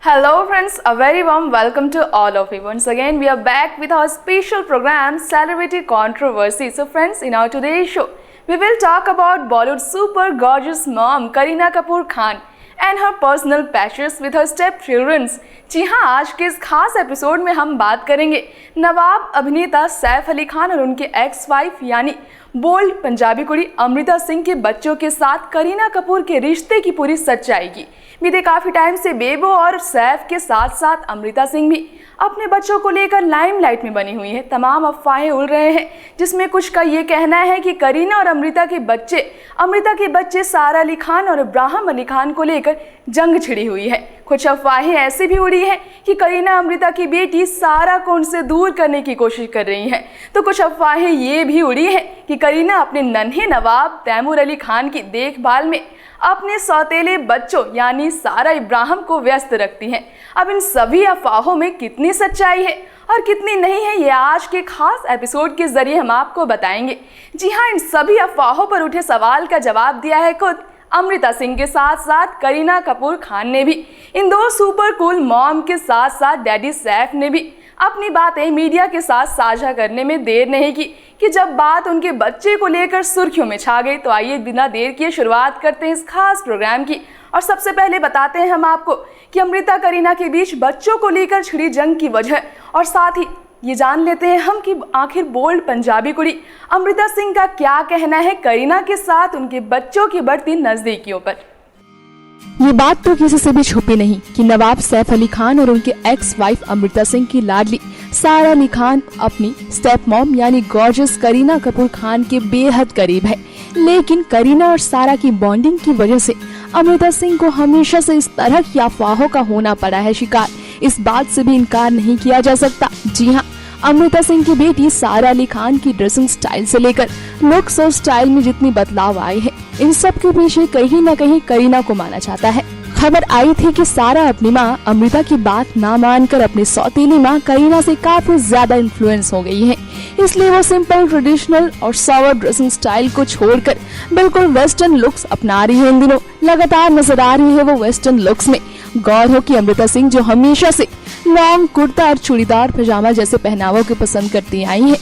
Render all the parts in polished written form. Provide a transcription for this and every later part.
Hello friends, a very warm welcome to all of you. Once again, we are back with our special program, Celebrity Controversy. So friends, in our today's show, we will talk about Bollywood super gorgeous mom Kareena Kapoor Khan and her personal passions with her step-children. जी हाँ, आज के इस खास episode में हम बात करेंगे नवाब अभिनेता सैफ अली खान और उनके एक्स वाइफ यानी बोल्ड पंजाबी कुड़ी अमृता सिंह के बच्चों के साथ करीना कपूर के रिश्ते की पूरी सच्चाई की। बीते काफी टाइम से बेबो और सैफ के साथ साथ अमृता सिंह भी अपने बच्चों को लेकर लाइमलाइट में बनी हुई है। तमाम अफवाहें उड़ रहे हैं, जिसमें कुछ का ये कहना है कि करीना और अमृता के बच्चे सारा अली खान और इब्राहिम अली खान को लेकर जंग छिड़ी हुई है। कुछ अफवाहें ऐसी भी उड़ी हैं कि करीना अमृता की बेटी सारा को उनसे दूर करने की कोशिश कर रही हैं। तो कुछ अफवाहें ये भी उड़ी हैं कि करीना अपने नन्हे नवाब तैमूर अली खान की देखभाल में अपने सौतेले बच्चों यानी सारा इब्राहिम को व्यस्त रखती हैं। अब इन सभी अफवाहों में कितनी सच्चाई है और कितनी नहीं है, ये आज के खास एपिसोड के जरिए हम आपको बताएंगे। जी हाँ, इन सभी अफवाहों पर उठे सवाल का जवाब दिया है खुद अमृता सिंह के साथ साथ करीना कपूर खान ने भी। इन दो सुपर कूल मॉम के साथ साथ डैडी सैफ ने भी अपनी बातें मीडिया के साथ साझा करने में देर नहीं की कि जब बात उनके बच्चे को लेकर सुर्खियों में छा गई। तो आइए बिना देर किए शुरुआत करते हैं इस खास प्रोग्राम की। और सबसे पहले बताते हैं हम आपको कि अमृता करीना के बीच बच्चों को लेकर छिड़ी जंग की वजह, और साथ ही ये जान लेते हैं हम कि आखिर बोल्ड पंजाबी कुड़ी अमृता सिंह का क्या कहना है करीना के साथ उनके बच्चों की बढ़ती नजदीकियों पर। ये बात तो किसी से भी छुपी नहीं कि नवाब सैफ अली खान और उनके एक्स वाइफ अमृता सिंह की लाडली सारा अली खान अपनी स्टेप मॉम यानी गॉर्जियस करीना कपूर खान के बेहद करीब है। लेकिन करीना और सारा की बॉन्डिंग की वजह से अमृता सिंह को हमेशा से इस तरह की अफवाहों का होना पड़ा है शिकार। इस बात से भी इनकार नहीं किया जा सकता। जी हाँ, अमृता सिंह की बेटी सारा अली खान की ड्रेसिंग स्टाइल से लेकर लुक्स और स्टाइल में जितनी बदलाव आए हैं, इन सब के पीछे कहीं न कहीं करीना को माना जाता है। खबर आई थी कि सारा अपनी मां अमृता की बात ना मानकर अपनी सौतेली मां करीना से काफी ज्यादा इन्फ्लुएंस हो गई है। इसलिए वो सिंपल ट्रेडिशनल और सॉवर ड्रेसिंग स्टाइल को छोड़कर बिल्कुल वेस्टर्न लुक्स अपना रही है। इन दिनों लगातार नजर आ रही है वो वेस्टर्न लुक्स में। गौर हो कि अमृता सिंह जो हमेशा से लॉन्ग कुर्ता और चूड़ीदार पजामा जैसे पहनावों को पसंद करती आई है,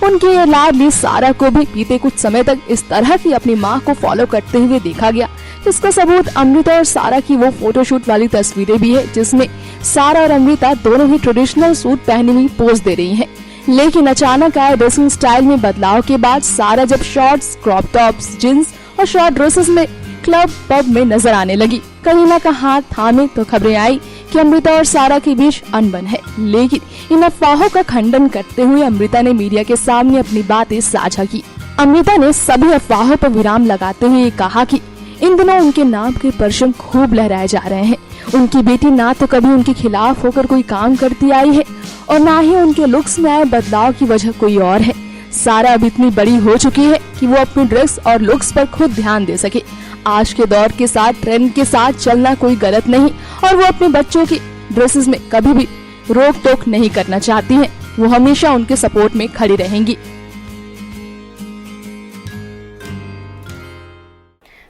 उनकी ये लाडली सारा को भी बीते कुछ समय तक इस तरह की अपनी मां को फॉलो करते हुए देखा गया, जिसका सबूत अमृता और सारा की वो फोटोशूट वाली तस्वीरें भी है, जिसमें सारा और अमृता दोनों ही ट्रेडिशनल सूट पहनी हुई पोज दे रही हैं। लेकिन अचानक आए ड्रेसिंग स्टाइल में बदलाव के बाद सारा जब शॉर्ट्स, क्रॉप टॉप्स, जींस और शॉर्ट ड्रेसेस में क्लब पब में नजर आने लगी। करीना का हाथ थामे तो खबरें आई कि अमृता और सारा के बीच अनबन है। लेकिन इन अफवाहों का खंडन करते हुए अमृता ने मीडिया के सामने अपनी बातें साझा की। अमृता ने सभी अफवाहों पर विराम लगाते हुए कहा कि इन दिनों उनके नाम के परचम खूब लहराए जा रहे हैं। उनकी बेटी ना तो कभी उनके खिलाफ होकर कोई काम करती आई है और ना ही उनके लुक्स में आए बदलाव की वजह कोई और है। सारा अब इतनी बड़ी हो चुकी है कि वो अपनी ड्रेस और लुक्स पर खुद ध्यान दे सके। आज के दौर के साथ ट्रेंड के साथ चलना कोई गलत नहीं और वो अपने बच्चों की ड्रेसेस में कभी भी रोक टोक नहीं करना चाहती हैं। वो हमेशा उनके सपोर्ट में खड़ी रहेंगी।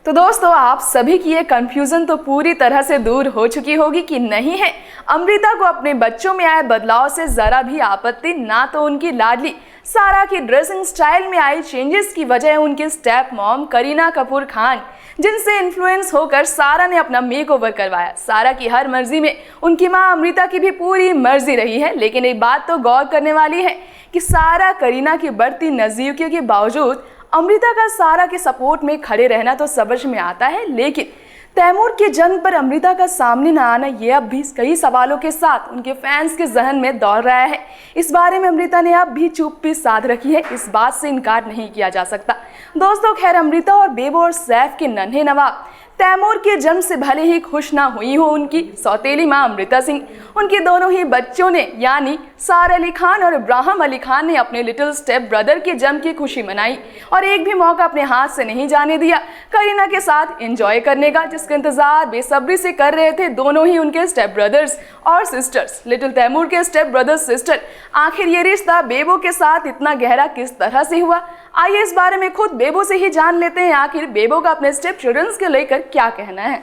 तो दोस्तों, आप सभी की ये कंफ्यूजन तो पूरी तरह से दूर हो चुकी होगी कि नहीं है अमृता को अपने बच्चों में आए बदलाव से जरा भी आपत्ति, ना तो उनकी लाडली सारा की ड्रेसिंग स्टाइल में आई चेंजेस की वजह है उनके स्टेप मॉम करीना कपूर खान, जिनसे इन्फ्लुएंस होकर सारा ने अपना मेकओवर करवाया। सारा की हर मर्जी में उनकी मां अमृता की भी पूरी मर्जी रही है। लेकिन एक बात तो गौर करने वाली है कि सारा करीना की बढ़ती नजदीकियों के बावजूद अमृता का सारा के सपोर्ट में खड़े रहना तो समझ में आता है। लेकिन तैमूर के जन्म पर अमृता का सामने न आना ये अब भी कई सवालों के साथ उनके फैंस के जहन में दौड़ रहा है। इस बारे में अमृता ने अब भी चुप्पी साध रखी है, इस बात से इनकार नहीं किया जा सकता। दोस्तों, खैर अमृता और बेबो और सैफ के नन्हे नवाब तैमूर के जन्म से भले ही खुश ना हुई हो उनकी सौतेली मां अमृता सिंह, उनके दोनों ही बच्चों ने यानी सारा अली खान और इब्राहिम अली खान ने अपने लिटिल स्टेप ब्रदर के जन्म की खुशी मनाई और एक भी मौका अपने हाथ से नहीं जाने दिया करीना के साथ एंजॉय करने का, जिसका इंतजार बेसब्री से कर रहे थे दोनों ही उनके स्टेप ब्रदर्स और सिस्टर्स, लिटिल तैमूर के स्टेप ब्रदर्स सिस्टर। आखिर ये रिश्ता बेबो के साथ इतना गहरा किस तरह से हुआ, आइए इस बारे में खुद बेबो से ही जान लेते हैं। आखिर बेबो का अपने स्टेप चिल्ड्रंस के लेकर क्या कहना है।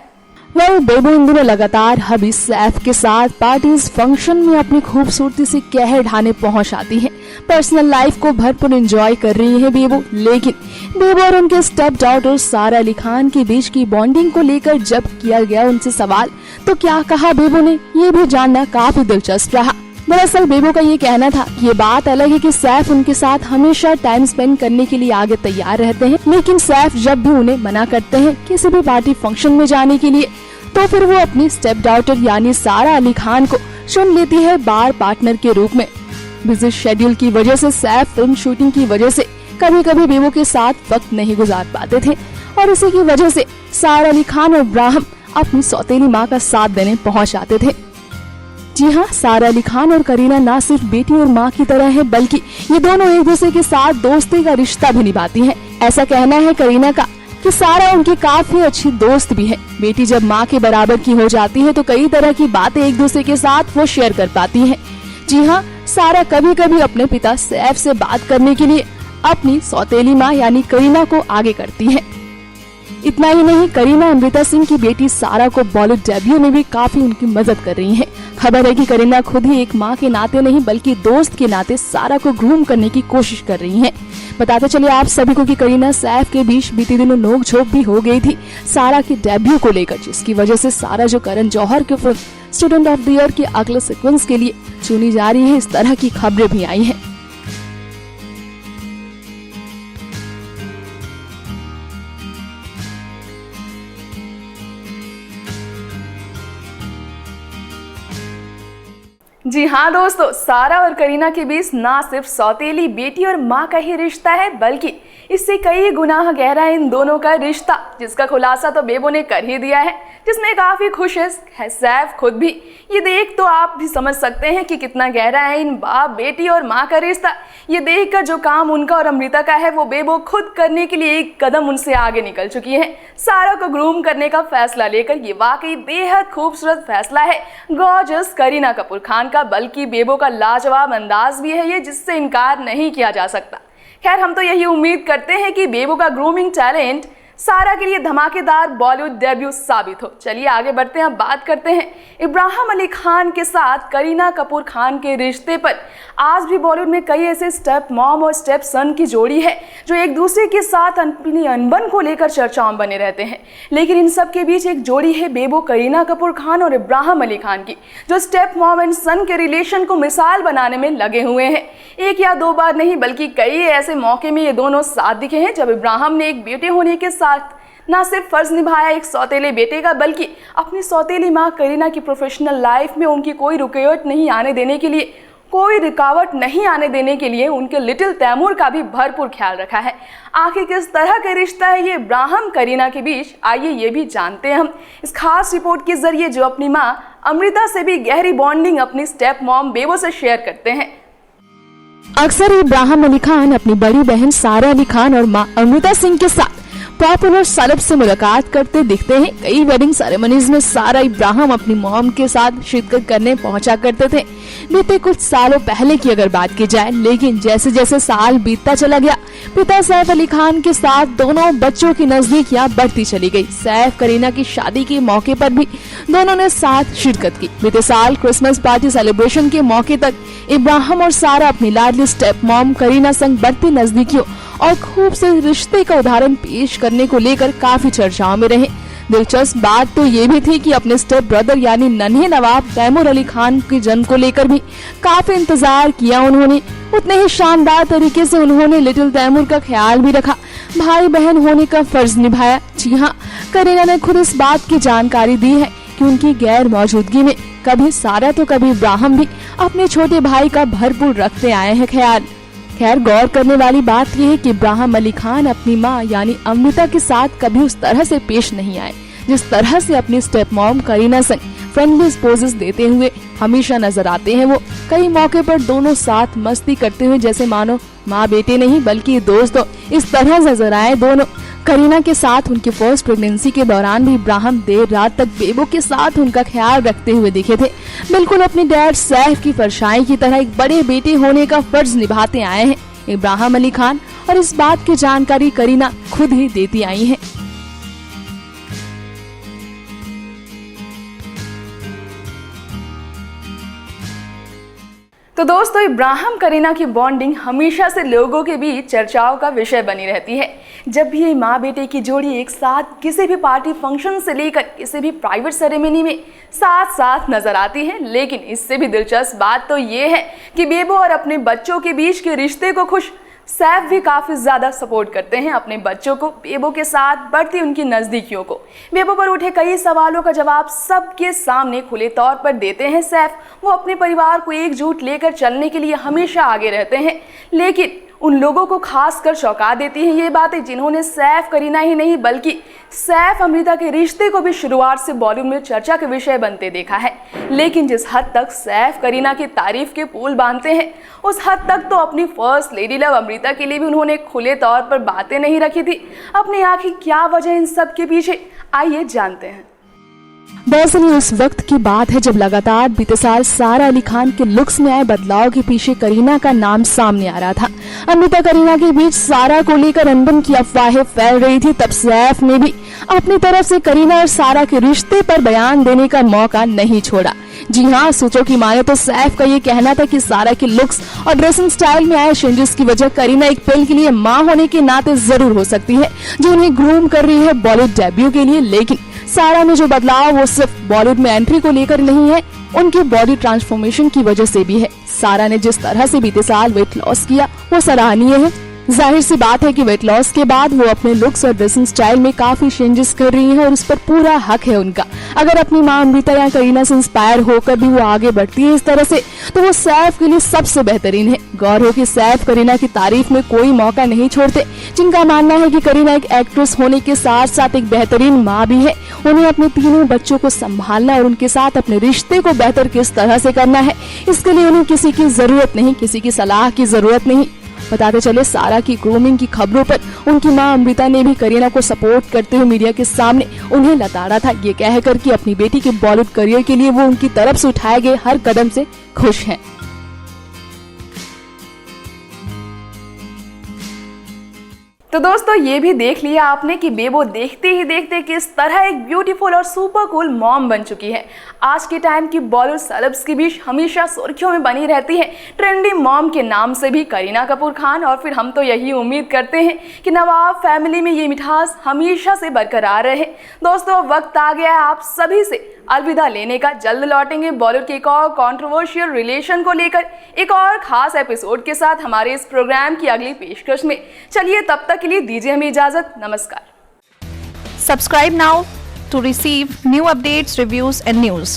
वह बेबो इन दिनों लगातार हबी सैफ के साथ पार्टीज फंक्शन में अपनी खूबसूरती से कहर ढाने पहुंच आती हैं। पर्सनल लाइफ को भरपूर एंजॉय कर रही है बेबो, लेकिन बेबो और उनके स्टेप डॉटर सारा अली खान के बीच की बॉन्डिंग को लेकर जब किया गया उनसे सवाल तो क्या कहा बेबो ने, ये भी जानना काफी दिलचस्प रहा। दरअसल बेबो का ये कहना था कि ये बात अलग है कि सैफ उनके साथ हमेशा टाइम स्पेंड करने के लिए आगे तैयार रहते हैं, लेकिन सैफ जब भी उन्हें मना करते हैं किसी भी पार्टी फंक्शन में जाने के लिए तो फिर वो अपनी स्टेप डॉटर यानी सारा अली खान को चुन लेती है बार पार्टनर के रूप में। बिजी शेड्यूल की वजह से सैफ फिल्म शूटिंग की वजह से कभी कभी बेबो के साथ वक्त नहीं गुजार पाते थे और इसी की वजह से सारा अली खान और इब्राहिम अपनी सौतेली माँ का साथ देने पहुँच आते थे। जी हाँ, सारा अली खान और करीना ना सिर्फ बेटी और माँ की तरह है बल्कि ये दोनों एक दूसरे के साथ दोस्ती का रिश्ता भी निभाती हैं। ऐसा कहना है करीना का कि सारा उनकी काफी अच्छी दोस्त भी है। बेटी जब माँ के बराबर की हो जाती है तो कई तरह की बातें एक दूसरे के साथ वो शेयर कर पाती हैं। जी हाँ, सारा कभी कभी अपने पिता सैफ से बात करने के लिए अपनी सौतेली माँ यानी करीना को आगे करती है। इतना ही नहीं, करीना अमृता सिंह की बेटी सारा को बॉलीवुड डेब्यू में भी काफी उनकी मदद कर रही हैं। खबर है कि करीना खुद ही एक माँ के नाते नहीं बल्कि दोस्त के नाते सारा को ग्रूम करने की कोशिश कर रही हैं। बताते चलिए आप सभी को कि करीना सैफ के बीच बीते दिनों नोकझोंक भी हो गई थी सारा की डेब्यू को लेकर, जिसकी वजह से सारा जो करण जौहर के film student of the year के अगले सीक्वेंस के लिए चुनी जा रही है, इस तरह की खबरें भी आई हैं। जी हाँ दोस्तों, सारा और करीना के बीच ना सिर्फ सौतेली बेटी और माँ का ही रिश्ता है बल्कि इससे कई गुना गहरा है इन दोनों का रिश्ता, जिसका खुलासा तो बेबो ने कर ही दिया है, जिसमें काफी खुश है सैफ खुद भी। ये देख तो आप भी समझ सकते हैं कि कितना गहरा है इन बाप बेटी और माँ का रिश्ता। ये देखकर जो काम उनका और अमृता का है वो बेबो खुद करने के लिए एक कदम उनसे आगे निकल चुकी है। सारा को ग्रूम करने का फैसला लेकर ये वाकई बेहद खूबसूरत फैसला है गॉर्जियस करीना कपूर खान का, बल्कि बेबो का लाजवाब अंदाज भी है ये, जिससे इनकार नहीं किया जा सकता। खैर, हम तो यही उम्मीद करते हैं कि बेबो का ग्रूमिंग टैलेंट सारा के लिए धमाकेदार बॉलीवुड डेब्यू साबित हो। चलिए आगे बढ़ते हैं, बात करते हैं इब्राहिम अली खान के साथ करीना कपूर खान के रिश्ते पर। आज भी बॉलीवुड में कई ऐसे स्टेप मॉम और स्टेप सन की जोड़ी है जो एक दूसरे के साथ अपनी अनबन को लेकर चर्चाओं में बने रहते हैं, लेकिन इन सब के बीच एक जोड़ी है बेबो करीना कपूर खान और इब्राहिम अली खान की, जो स्टेप मॉम एंड सन के रिलेशन को मिसाल बनाने में लगे हुए हैं। एक या दो बार नहीं बल्कि कई ऐसे मौके में ये दोनों साथ दिखे हैं जब इब्राहिम ने एक बेटे होने के साथ ना सिर्फ फर्ज निभाया एक सौतेले बेटे का, बल्कि अपनी सौतेली माँ करीना की प्रोफेशनल लाइफ में उनकी कोई रुकावट नहीं आने देने के लिए उनके लिटिल तैमूर का भी भरपूर ख्याल रखा है। आखिर किस तरह का रिश्ता है ये इब्राहिम करीना के बीच, आइए ये भी जानते हैं हम इस खास रिपोर्ट के जरिए, जो अपनी माँ अमृता से भी गहरी बॉन्डिंग अपनी स्टेप मॉम बेबो से शेयर करते हैं। अक्सर इब्राहिम अली खान अपनी बड़ी बहन सारा अली खान और माँ अमृता सिंह के साथ पॉपुलर सेलेब से मुलाकात करते दिखते हैं। कई वेडिंग सेरेमनीज में सारा इब्राहिम अपनी मॉम के साथ शिरकत करने पहुंचा करते थे। बीते कुछ सालों पहले की अगर बात की जाए, लेकिन जैसे जैसे साल बीतता चला गया, पिता सैफ अली खान के साथ दोनों बच्चों की नजदीकियां बढ़ती चली गई। सैफ करीना की शादी के मौके पर भी दोनों ने साथ शिरकत की। बीते साल क्रिसमस पार्टी सेलिब्रेशन के मौके तक इब्राहिम और सारा अपनी लाडली स्टेप मॉम करीना संग बढ़ती नजदीकियों और खूब से रिश्ते का उदाहरण पेश करने को लेकर काफी चर्चाओं में रहे। दिलचस्प बात तो ये भी थी कि अपने स्टेप ब्रदर यानी नन्हे नवाब तैमूर अली खान के जन्म को लेकर भी काफी इंतजार किया उन्होंने। उतने ही शानदार तरीके से उन्होंने लिटिल तैमूर का ख्याल भी रखा, भाई बहन होने का फर्ज निभाया। जी हाँ, करीना ने खुद इस बात की जानकारी दी है कि उनकी गैर मौजूदगी में कभी सारा तो कभी इब्राहिम भी अपने छोटे भाई का भरपूर रखते आए हैं ख्याल। खैर, गौर करने वाली बात यह है कि इब्राहिम अली खान अपनी माँ यानी अमृता के साथ कभी उस तरह से पेश नहीं आए जिस तरह से अपनी स्टेप मॉम करीना संग फ्रेंडली पोजेस देते हुए हमेशा नजर आते हैं। वो कई मौके पर दोनों साथ मस्ती करते हुए जैसे मानो माँ बेटे नहीं बल्कि दोस्तों इस तरह नजर आए दोनों। करीना के साथ उनकी फर्स्ट प्रेगनेंसी के दौरान भी इब्राहिम देर रात तक बेबो के साथ उनका ख्याल रखते हुए दिखे थे। बिल्कुल अपने डैड सैफ की फरशाई की तरह एक बड़े बेटे होने का फर्ज निभाते आए हैं इब्राहिम अली खान, और इस बात की जानकारी करीना खुद ही देती आई है। तो दोस्तों, इब्राहिम करीना की बॉन्डिंग हमेशा से लोगों के बीच चर्चाओं का विषय बनी रहती है। जब भी ये माँ बेटे की जोड़ी एक साथ किसी भी पार्टी फंक्शन से लेकर किसी भी प्राइवेट सेरेमनी में साथ साथ नजर आती है। लेकिन इससे भी दिलचस्प बात तो ये है कि बेबो और अपने बच्चों के बीच के रिश्ते को खुश सैफ भी काफी ज्यादा सपोर्ट करते हैं अपने बच्चों को बेबो के साथ बढ़ती उनकी नजदीकियों को। बेबो पर उठे कई सवालों का जवाब सबके सामने खुले तौर पर देते हैं सैफ। वो अपने परिवार को एकजुट लेकर चलने के लिए हमेशा आगे रहते हैं, लेकिन उन लोगों को खासकर चौंका देती हैं ये बातें जिन्होंने सैफ करीना ही नहीं बल्कि सैफ अमृता के रिश्ते को भी शुरुआत से बॉलीवुड में चर्चा के विषय बनते देखा है। लेकिन जिस हद तक सैफ करीना की तारीफ के पुल बांधते हैं, उस हद तक तो अपनी फर्स्ट लेडी लव अमृता के लिए भी उन्होंने खुले तौर पर बातें नहीं रखी थी। अपनी आखिर क्या वजह इन सब के पीछे, आइए जानते हैं। दरअसल ये उस वक्त की बात है जब लगातार बीते साल सारा अली खान के लुक्स में आए बदलाव के पीछे करीना का नाम सामने आ रहा था। अमृता करीना के बीच सारा को लेकर अनबन की अफवाहें फैल रही थी। तब सैफ ने भी अपनी तरफ से करीना और सारा के रिश्ते पर बयान देने का मौका नहीं छोड़ा। जी हाँ, सूत्रों की माने तो सैफ का ये कहना था कि सारा के लुक्स और ड्रेसिंग स्टाइल में आए चेंजेस की वजह करीना एक पल के लिए माँ होने के नाते जरूर हो सकती है, जो उन्हें ग्रूम कर रही है बॉलीवुड डेब्यू के लिए। लेकिन सारा में जो बदलाव वो सिर्फ बॉलीवुड में एंट्री को लेकर नहीं है, उनके बॉडी ट्रांसफॉर्मेशन की वजह से भी है। सारा ने जिस तरह से बीते साल वेट लॉस किया वो सराहनीय है। जाहिर सी बात है कि वेट लॉस के बाद वो अपने लुक्स और ड्रेसिंग स्टाइल में काफी चेंजेस कर रही हैं और उस पर पूरा हक है उनका। अगर अपनी माँ अमृता या करीना से इंस्पायर होकर भी वो आगे बढ़ती है इस तरह से, तो वो सैफ के लिए सबसे बेहतरीन है। गौर हो कि सैफ करीना की तारीफ में कोई मौका नहीं छोड़ते, जिनका मानना है कि करीना एक एक्ट्रेस होने के साथ साथ एक बेहतरीन माँ भी है। उन्हें अपने तीनों बच्चों को संभालना और उनके साथ अपने रिश्ते को बेहतर किस तरह से करना है, इसके लिए उन्हें किसी की जरूरत नहीं, किसी की सलाह की जरूरत नहीं। बताते चले, सारा की ग्रूमिंग की खबरों पर उनकी मां अमृता ने भी करीना को सपोर्ट करते हुए मीडिया के सामने उन्हें लताड़ा था, ये कहकर कि अपनी बेटी के बॉलीवुड करियर के लिए वो उनकी तरफ से उठाए गए हर कदम से खुश हैं। तो दोस्तों, ये भी देख लिया आपने कि बेबो देखते ही देखते किस तरह एक ब्यूटीफुल और सुपर कूल मॉम बन चुकी है। आज के टाइम की बॉलीवुड सेलेब्स के बीच हमेशा सुर्खियों में बनी रहती है ट्रेंडी मॉम के नाम से भी करीना कपूर खान। और फिर हम तो यही उम्मीद करते हैं कि नवाब फैमिली में ये मिठास हमेशा से बरकरार रहे। दोस्तों, वक्त आ गया है आप सभी से अलविदा लेने का। जल्द लौटेंगे बॉलीवुड के एक और कंट्रोवर्शियल रिलेशन को लेकर एक और खास एपिसोड के साथ हमारे इस प्रोग्राम की अगली पेशकश में। चलिए, तब तक के लिए दीजिए हमें इजाजत। नमस्कार। Subscribe now to receive new updates, reviews and news.